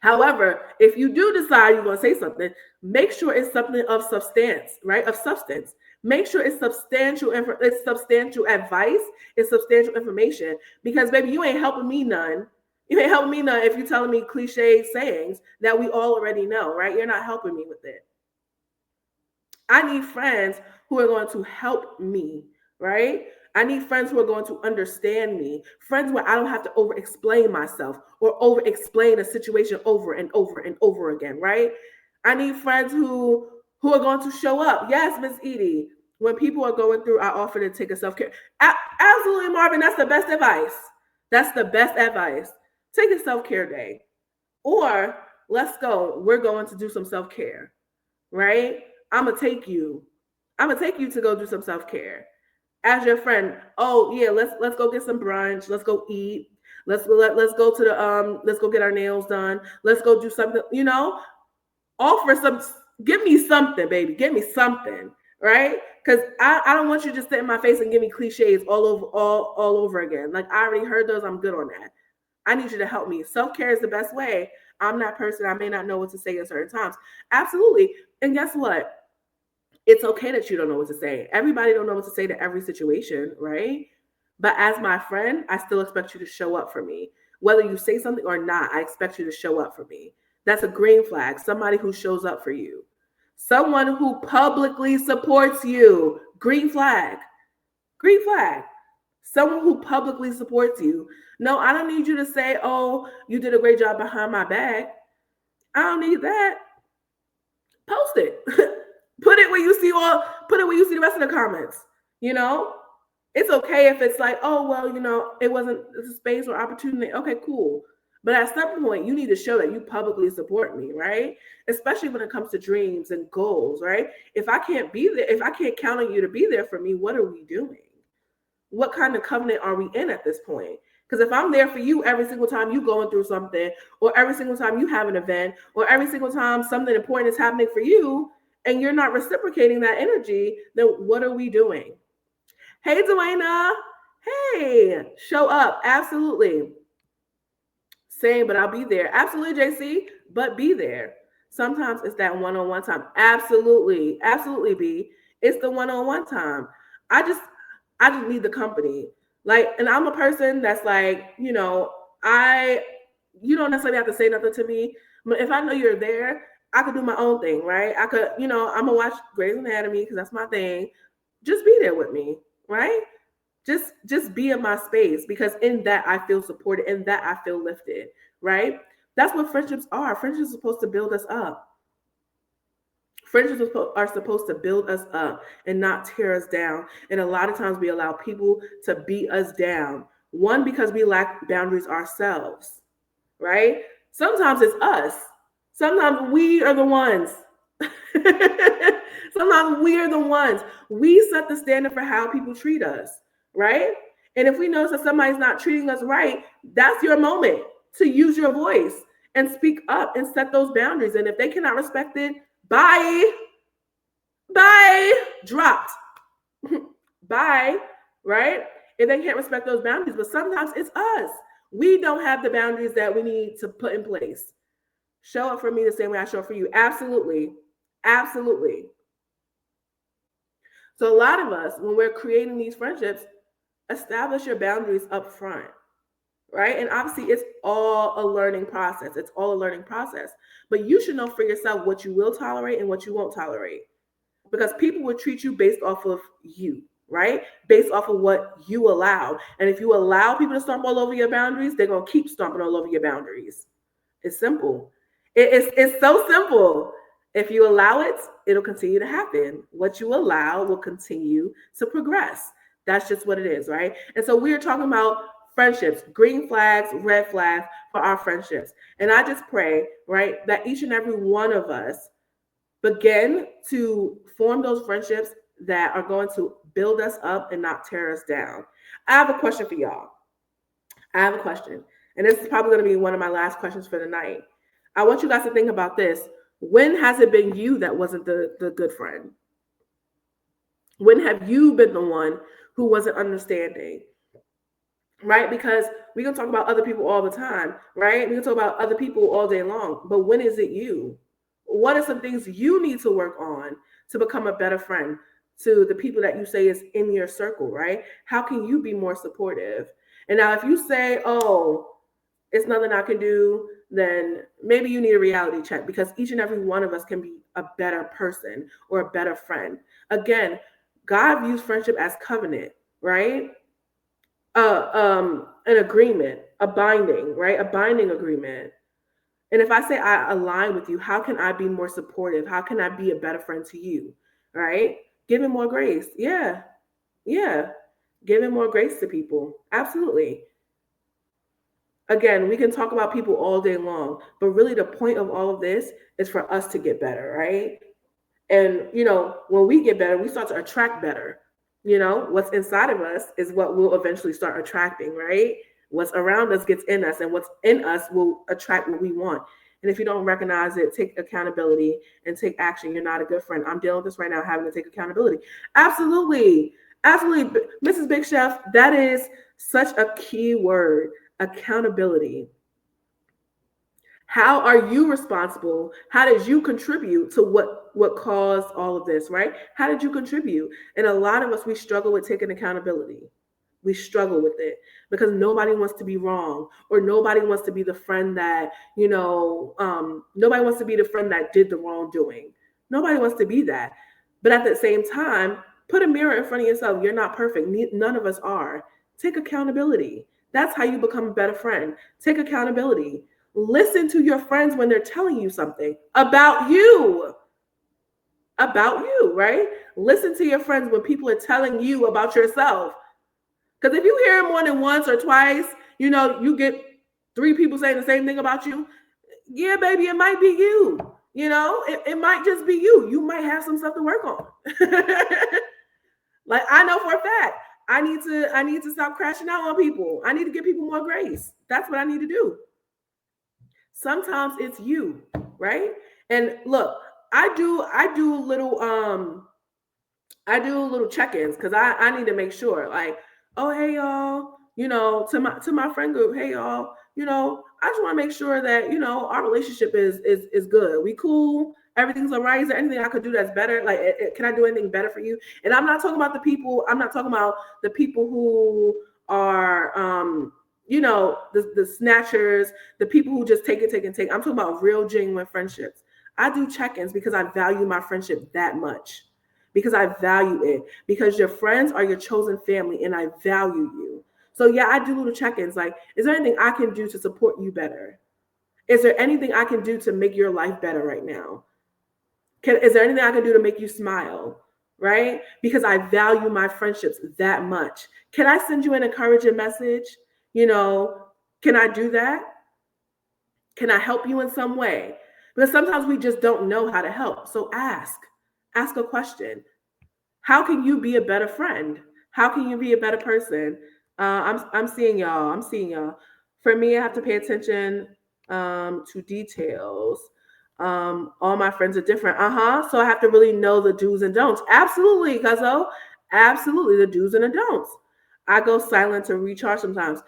However, if you do decide you're going to say something, make sure it's something of substance, right? Of substance. Make sure it's substantial advice, it's substantial information. Because baby, you ain't helping me none. You ain't helping me none if you're telling me cliche sayings that we all already know, right? You're not helping me with it. I need friends who are going to help me, right? I need friends who are going to understand me, friends where I don't have to over-explain myself or over-explain a situation over and over and over again, right? I need friends who are going to show up. Yes, Miss Edie, when people are going through, I offer to take a self-care. Absolutely, Marvin, that's the best advice. That's the best advice. Take a self-care day. Or let's go. We're going to do some self-care, right? I'm going to take you to go do some self-care. As your friend, oh yeah, let's go get some brunch. Let's go eat. Let's go to the let's go get our nails done. Let's go do something. You know, offer some. Give me something, baby. Give me something, right? Because I don't want you to just sit in my face and give me cliches all over again. Like I already heard those. I'm good on that. I need you to help me. Self-care is the best way. I'm that person. I may not know what to say at certain times. Absolutely. And guess what? It's okay that you don't know what to say. Everybody don't know what to say to every situation, right? But as my friend, I still expect you to show up for me. Whether you say something or not, I expect you to show up for me. That's a green flag. Somebody who shows up for you. Someone who publicly supports you. Green flag. Green flag. Someone who publicly supports you. No, I don't need you to say, oh, you did a great job behind my back. I don't need that. Post it. Put it where you see the rest of the comments. You know, it's okay if it's like, oh, well, you know, it wasn't a space or opportunity. Okay, cool. But at some point, you need to show that you publicly support me, right? Especially when it comes to dreams and goals, right? If I can't be there, if I can't count on you to be there for me, what are we doing? What kind of covenant are we in at this point? Because if I'm there for you every single time you going through something, or every single time you have an event, or every single time something important is happening for you, and you're not reciprocating that energy, then what are we doing? Hey, Dwayna. Hey, show up. Absolutely. Same, but I'll be there. Absolutely, JC, but be there. Sometimes it's that one-on-one time. Absolutely. Absolutely, B. It's the one-on-one time. I just need the company. Like, and I'm a person that's like, you know, You don't necessarily have to say nothing to me, but if I know you're there, I could do my own thing, right? I could, I'm gonna watch Grey's Anatomy because that's my thing. Just be there with me, right? Just be in my space, because in that I feel supported, in that I feel lifted, right? That's what friendships are. Friendships are supposed to build us up. Friendships are supposed to build us up and not tear us down. And a lot of times we allow people to beat us down. One, because we lack boundaries ourselves, right? Sometimes it's us. Sometimes we are the ones. Sometimes we are the ones. We set the standard for how people treat us, right? And if we notice that somebody's not treating us right, that's your moment to use your voice and speak up and set those boundaries. And if they cannot respect it, bye, dropped. Bye, right? If they can't respect those boundaries, but sometimes it's us. We don't have the boundaries that we need to put in place. Show up for me the same way I show up for you. Absolutely. Absolutely. So a lot of us, when we're creating these friendships, establish your boundaries up front, right? And obviously it's all a learning process. It's all a learning process. But you should know for yourself what you will tolerate and what you won't tolerate. Because people will treat you based off of you, right? Based off of what you allow. And if you allow people to stomp all over your boundaries, they're going to keep stomping all over your boundaries. It's simple. It's so simple. If you allow it, it'll continue to happen. What you allow will continue to progress. That's just what it is, right? And so we are talking about friendships, green flags, red flags for our friendships. And I just pray, right, that each and every one of us begin to form those friendships that are going to build us up and not tear us down. I have a question for y'all. I have a question. And this is probably going to be one of my last questions for the night. I want you guys to think about this. When has it been you that wasn't the good friend? When have you been the one who wasn't understanding? Right? Because we can talk about other people all the time, right? We can talk about other people all day long. But when is it you? What are some things you need to work on to become a better friend to the people that you say is in your circle, right? How can you be more supportive? And now if you say, oh, it's nothing I can do, then maybe you need a reality check, because each and every one of us can be a better person or a better friend. Again, God views friendship as covenant, right? An agreement, a binding, right? A binding agreement. And if I say I align with you, how can I be more supportive? How can I be a better friend to you, right? Giving more grace. Yeah. Giving more grace to people. Absolutely. Again, we can talk about people all day long, but really the point of all of this is for us to get better, right? And, when we get better, we start to attract better. What's inside of us is what we'll eventually start attracting, right? What's around us gets in us, and what's in us will attract what we want. And if you don't recognize it, take accountability and take action. You're not a good friend. I'm dealing with this right now, having to take accountability. Absolutely. Mrs. Big Chef, that is such a key word, accountability. How are you responsible? How did you contribute to what caused all of this, right? How did you contribute? And a lot of us, we struggle with taking accountability. We struggle with it because nobody wants to be wrong, or nobody wants to be the friend that, nobody wants to be the friend that did the wrongdoing. Nobody wants to be that. But at the same time, put a mirror in front of yourself. You're not perfect. None of us are. Take accountability. That's how you become a better friend. Take accountability. Listen to your friends when they're telling you something about you, right? Listen to your friends when people are telling you about yourself. Because if you hear it more than once or twice, you get 3 people saying the same thing about you. Yeah, baby, it might be you. It might just be you. You might have some stuff to work on. Like, I know for a fact, I need to stop crashing out on people. I need to give people more grace. That's what I need to do. Sometimes it's you, right? And look, I do little check-ins because I need to make sure, like, oh, hey y'all, to my friend group, hey y'all, I just want to make sure that our relationship is good. We cool, everything's all right. Is there anything I could do that's better? Like, can I do anything better for you? And I'm not talking about the people who are the snatchers, the people who just take it, take and take. I'm talking about real, genuine friendships. I do check-ins because I value my friendship that much. Because I value it. Because your friends are your chosen family and I value you. So yeah, I do little check-ins. Like, is there anything I can do to support you better? Is there anything I can do to make your life better right now? Is there anything I can do to make you smile? Right? Because I value my friendships that much. Can I send you an encouraging message? Can I do that? Can I help you in some way? Because sometimes we just don't know how to help. So ask a question. How can you be a better friend? How can you be a better person? I'm seeing y'all. I'm seeing y'all. For me, I have to pay attention to details. All my friends are different. So I have to really know the do's and don'ts. Absolutely, Cuzzo. Absolutely, the do's and the don'ts. I go silent to recharge sometimes.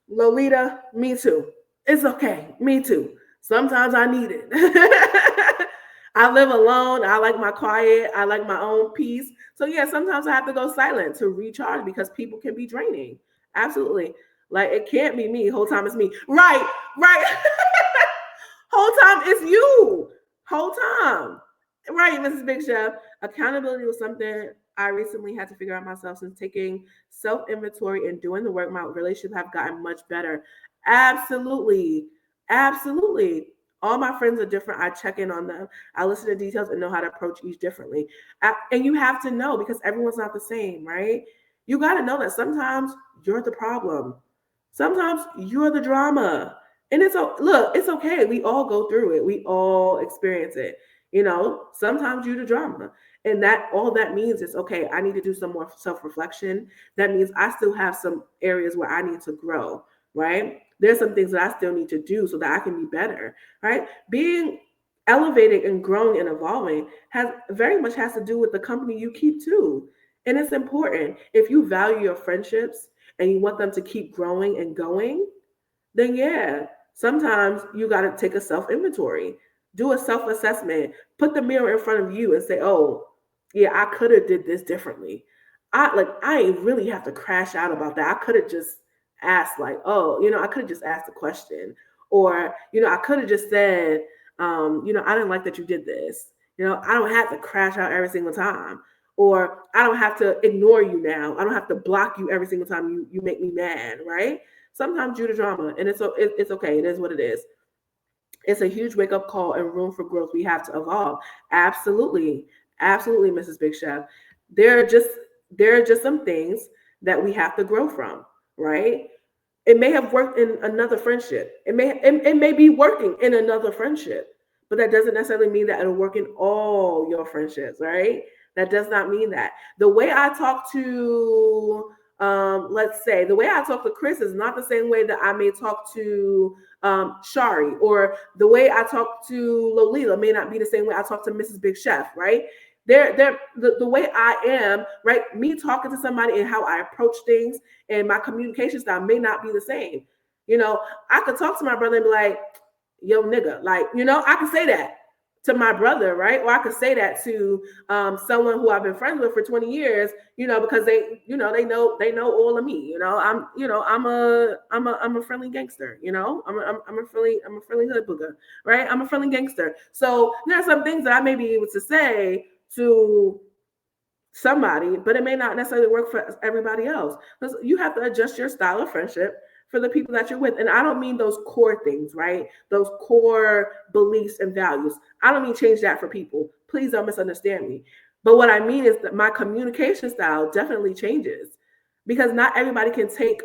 Lolita, me too. It's okay. Me too. Sometimes I need it. I live alone. I like my quiet. I like my own peace. So yeah, sometimes I have to go silent to recharge because people can be draining. Absolutely. Like, it can't be me. Whole time it's me. Right. Whole time it's you. Whole time. Right, Mrs. Big Chef. Accountability was something I recently had to figure out myself. Since taking self-inventory and doing the work, my relationship have gotten much better. Absolutely. Absolutely. All my friends are different. I check in on them. I listen to details and know how to approach each differently. And you have to know, because everyone's not the same, right? You got to know that sometimes you're the problem. Sometimes you're the drama. And it's okay. We all go through it. We all experience it. Sometimes you're the drama. And that all that means is, okay, I need to do some more self-reflection. That means I still have some areas where I need to grow, right? There's some things that I still need to do so that I can be better, right? Being elevated and growing and evolving very much has to do with the company you keep too. And it's important. If you value your friendships and you want them to keep growing and going, then yeah, sometimes you got to take a self-inventory, do a self-assessment, put the mirror in front of you and say, oh, yeah, I could have did this differently. I ain't really have to crash out about that. I could have just asked, like, oh, I could have just asked a question, or, I could have just said, I didn't like that you did this. I don't have to crash out every single time, or I don't have to ignore you now. I don't have to block you every single time you make me mad, right? Sometimes due to drama, and it's okay. It is what it is. It's a huge wake-up call and room for growth. We have to evolve. Absolutely. Absolutely, Mrs. Big Chef. There are just some things that we have to grow from, right? It may have worked in another friendship. It may be working in another friendship, but that doesn't necessarily mean that it'll work in all your friendships, right? That does not mean that. The way I talk to let's say the way I talk to Chris is not the same way that I may talk to Shari, or the way I talk to Lolita may not be the same way I talk to Mrs. Big Chef, right? The way I am, right? Me talking to somebody and how I approach things and my communication style may not be the same. I could talk to my brother and be like, yo, nigga, like, I can say that to my brother, right? Or I could say that to someone who I've been friends with for 20 years, because they know all of me. I'm a friendly gangster. I'm a friendly hood booger, right? I'm a friendly gangster. So there are some things that I may be able to say to somebody, but it may not necessarily work for everybody else. Because you have to adjust your style of friendship for the people that you're with. And I don't mean those core things, right? Those core beliefs and values. I don't mean change that for people. Please don't misunderstand me. But what I mean is that my communication style definitely changes, because not everybody can take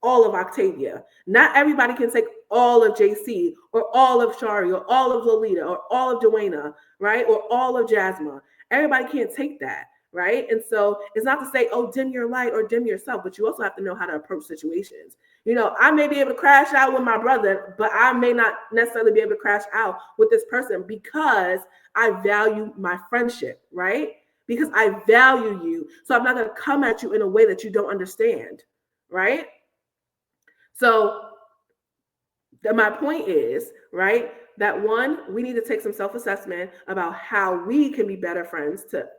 all of Octavia. Not everybody can take all of JC, or all of Shari, or all of Lolita, or all of Joanna, right? Or all of Jasmine. Everybody can't take that. Right. And so it's not to say, oh, dim your light or dim yourself, but you also have to know how to approach situations. I may be able to crash out with my brother, but I may not necessarily be able to crash out with this person because I value my friendship, right? Because I value you. So I'm not going to come at you in a way that you don't understand, right? So my point is, right, that one, we need to take some self-assessment about how we can be better friends to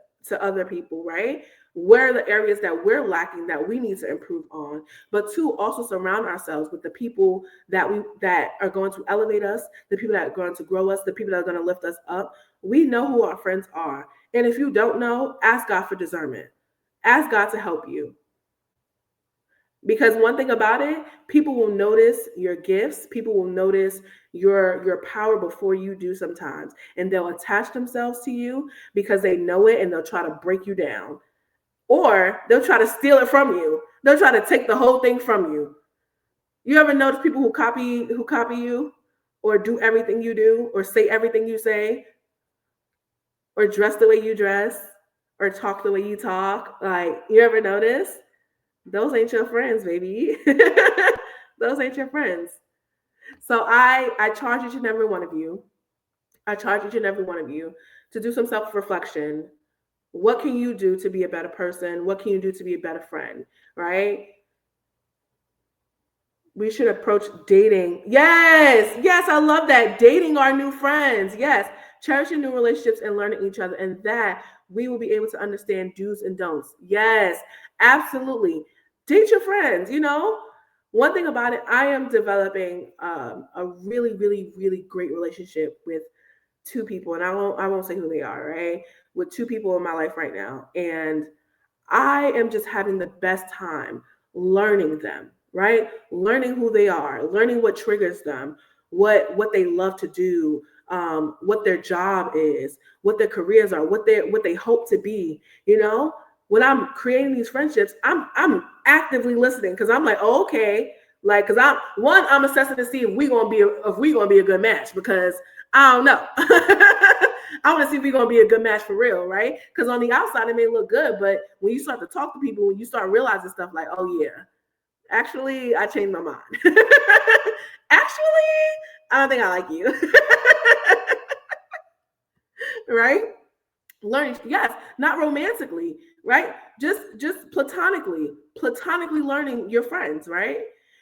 other people, right? where are the areas that we're lacking that we need to improve on, but two, also surround ourselves with the people that are going to elevate us, the people that are going to grow us, the people that are going to lift us up. We know who our friends are. And if you don't know, ask God for discernment. Ask God to help you. Because one thing about it, people will notice your gifts, people will notice your power before you do sometimes, and they'll attach themselves to you because they know it, and they'll try to break you down, or they'll try to steal it from you. They'll try to take the whole thing from you. You ever notice people who copy you, or do everything you do, or say everything you say, or dress the way you dress, or talk the way you talk? Like, you ever notice? Those ain't your friends, baby. Those ain't your friends. So I charge each and every one of you. I charge each and every one of you to do some self-reflection. What can you do to be a better person? What can you do to be a better friend? Right? We should approach dating. Yes, yes, I love that. Dating our new friends. Yes, cherishing new relationships and learning each other. And that we will be able to understand do's and don'ts. Yes, absolutely. Date your friends. One thing about it, I am developing a really, really, really great relationship with two people, and I won't say who they are, right? With two people in my life right now. And I am just having the best time learning them, right? Learning who they are, learning what triggers them, what they love to do, what their job is, what their careers are, what they hope to be. When I'm creating these friendships, I'm actively listening, because I'm like, oh, okay, like, because I'm assessing to see if we gonna be a good match, because I don't know. I want to see if we're going to be a good match for real, right? Because on the outside, it may look good, but when you start to talk to people, when you start realizing stuff like, oh, yeah, actually, I changed my mind. Actually, I don't think I like you. Right? Learning, yes, not romantically, right? Just platonically learning your friends, right?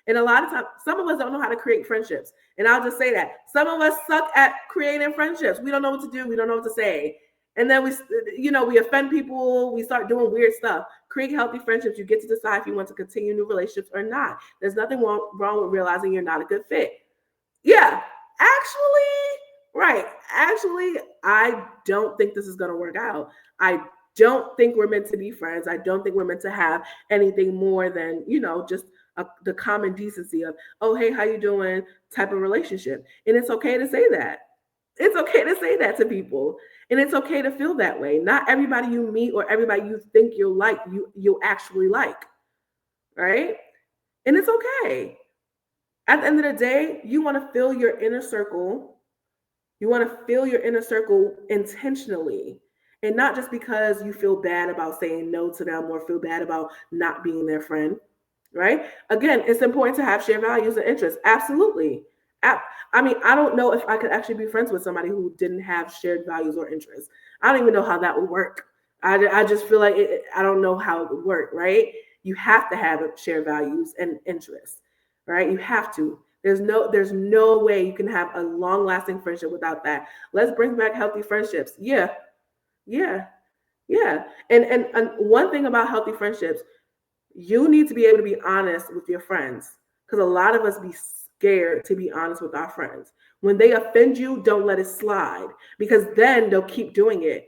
And a lot of times, some of us don't know how to create friendships. And I'll just say that. Some of us suck at creating friendships. We don't know what to do. We don't know what to say. And then we offend people. We start doing weird stuff. Create healthy friendships. You get to decide if you want to continue new relationships or not. There's nothing wrong with realizing you're not a good fit. Yeah, actually, I don't think this is going to work out. I don't think we're meant to be friends. I don't think we're meant to have anything more than, just the common decency of, oh, hey, how you doing type of relationship. And it's okay to say that. It's okay to say that to people. And it's okay to feel that way. Not everybody you meet or everybody you think you'll actually like. Right? And it's okay. At the end of the day, you want to fill your inner circle. You want to fill your inner circle intentionally, and not just because you feel bad about saying no to them or feel bad about not being their friend, right? Again, it's important to have shared values and interests. Absolutely. I don't know if I could actually be friends with somebody who didn't have shared values or interests. I don't even know how that would work. I just feel like I don't know how it would work, right? You have to have shared values and interests, right? You have to. There's no way you can have a long-lasting friendship without that. Let's bring back healthy friendships. Yeah. Yeah. Yeah. And one thing about healthy friendships, you need to be able to be honest with your friends, because a lot of us be scared to be honest with our friends. When they offend you, don't let it slide, because then they'll keep doing it.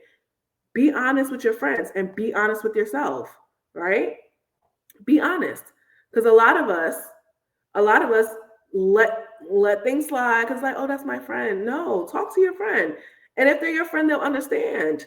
Be honest with your friends and be honest with yourself, right? Be honest. Because a lot of us let things slide because, like, oh, that's my friend. No, talk to your friend. And if they're your friend, they'll understand.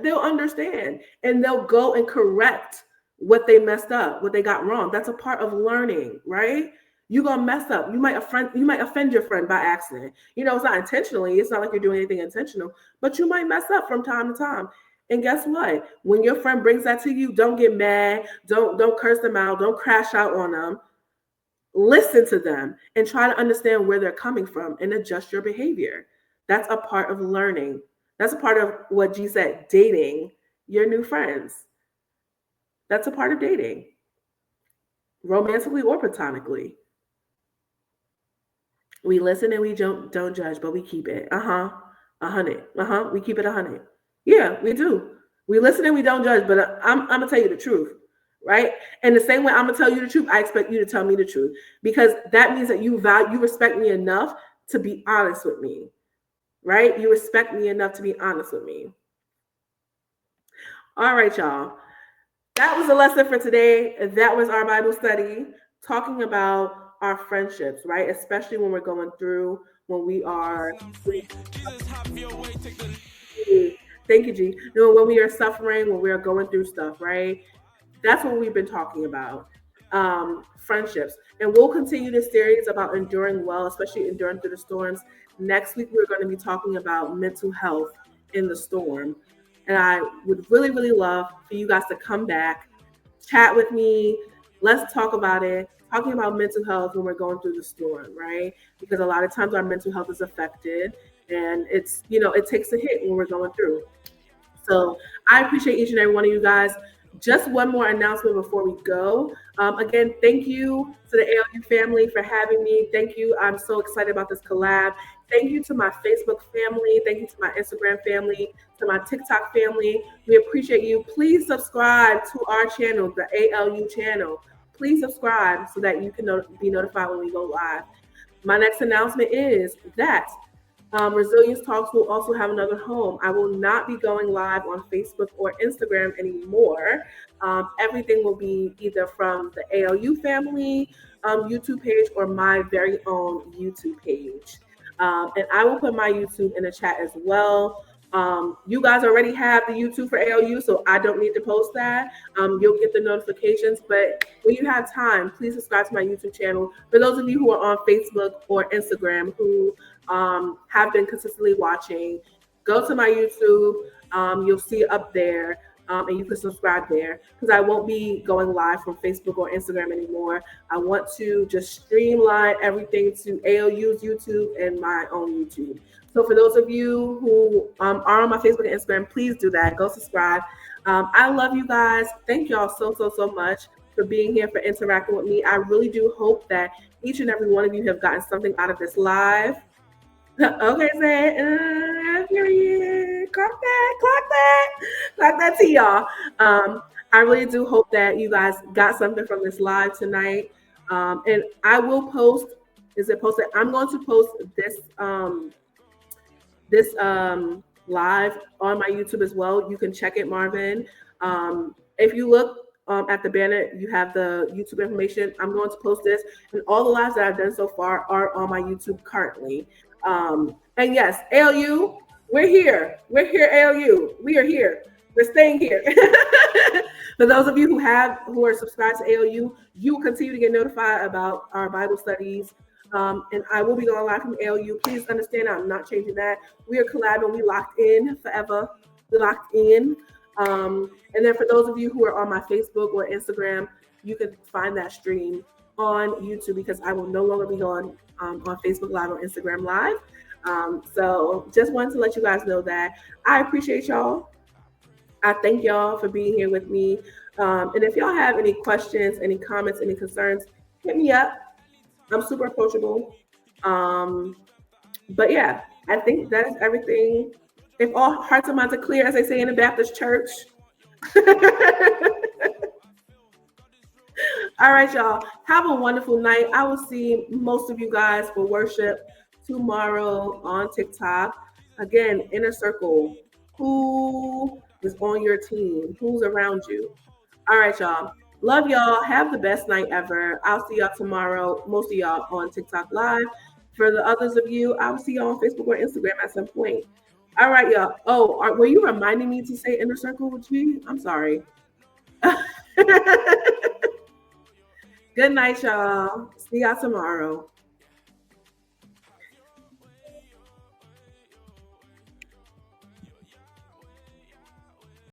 They'll understand, and they'll go and correct what they messed up, what they got wrong. That's a part of learning, right? You're gonna mess up. You might offend your friend by accident. It's not intentionally. It's not like you're doing anything intentional, but you might mess up from time to time. And guess what? When your friend brings that to you, don't get mad. Don't curse them out. Don't crash out on them. Listen to them and try to understand where they're coming from and adjust your behavior. That's a part of learning. That's a part of what G said, dating your new friends. That's a part of dating, romantically or platonically. We listen and we don't judge, but we keep it. 100. We keep it 100. Yeah, we do. We listen and we don't judge, but I'm gonna tell you the truth, right? And the same way I'm gonna tell you the truth, I expect you to tell me the truth, because that means that you respect me enough to be honest with me, right? You respect me enough to be honest with me. All right, y'all. That was a lesson for today. That was our Bible study talking about our friendships, right? Especially when we're going through, when we are. Thank you, G. When we are suffering, when we are going through stuff, right? That's what we've been talking about. Friendships. And we'll continue this series about enduring well, especially enduring through the storms. Next week, we're going to be talking about mental health in the storm. And I would really, really love for you guys to come back, chat with me. Let's talk about it. Talking about mental health when we're going through the storm, right? Because a lot of times our mental health is affected, and it's, it takes a hit when we're going through. So I appreciate each and every one of you guys. Just one more announcement before we go. Again, thank you to the ALU family for having me. Thank you. I'm so excited about this collab. Thank you to my Facebook family. Thank you to my Instagram family, to my TikTok family. We appreciate you. Please subscribe to our channel, the ALU channel. Please subscribe so that you can be notified when we go live. My next announcement is that Resilience Talks will also have another home. I will not be going live on Facebook or Instagram anymore. Everything will be either from the ALU family YouTube page or my very own YouTube page. And I will put my YouTube in the chat as well. You guys already have the YouTube for ALU, so I don't need to post that. You'll get the notifications, but when you have time, please subscribe to my YouTube channel. For those of you who are on Facebook or Instagram who have been consistently watching, go to my YouTube. You'll see it up there, and you can subscribe there, because I won't be going live from Facebook or Instagram anymore. I want to just streamline everything to ALU's YouTube and my own YouTube. So for those of you who are on my Facebook and Instagram, please do that. Go subscribe. I love you guys. Thank y'all so much for being here, for interacting with me. I really do hope that each and every one of you have gotten something out of this live. Okay, say, period. Clock that to y'all. I really do hope that you guys got something from this live tonight. And I will post. Is it posted? I'm going to post this live on my YouTube as well. You can check it, Marvin. If you look at the banner, you have the YouTube information. I'm going to post this, and all the lives that I've done so far are on my YouTube currently. And yes, ALU, we're here. We're here, ALU. We are here. We're staying here. For those of you who are subscribed to ALU, you will continue to get notified about our Bible studies. And I will be going live from ALU. Please understand, I'm not changing that. We are collabing. We locked in forever. We locked in. And then for those of you who are on my Facebook or Instagram, you can find that stream on YouTube, because I will no longer be going on Facebook Live or Instagram Live. So just wanted to let you guys know that. I appreciate y'all. I thank y'all for being here with me. And if y'all have any questions, any comments, any concerns, hit me up. I'm super approachable. But yeah, I think that is everything. If all hearts and minds are clear, as they say in the Baptist church. All right, y'all. Have a wonderful night. I will see most of you guys for worship tomorrow on TikTok. Again, Inner Circle. Who is on your team? Who's around you? All right, y'all. Love y'all. Have the best night ever. I'll see y'all tomorrow. Most of y'all on TikTok Live. For the others of you, I'll see y'all on Facebook or Instagram at some point. All right, y'all. Oh, were you reminding me to say Inner Circle with you? I'm sorry. Good night, y'all. See y'all tomorrow.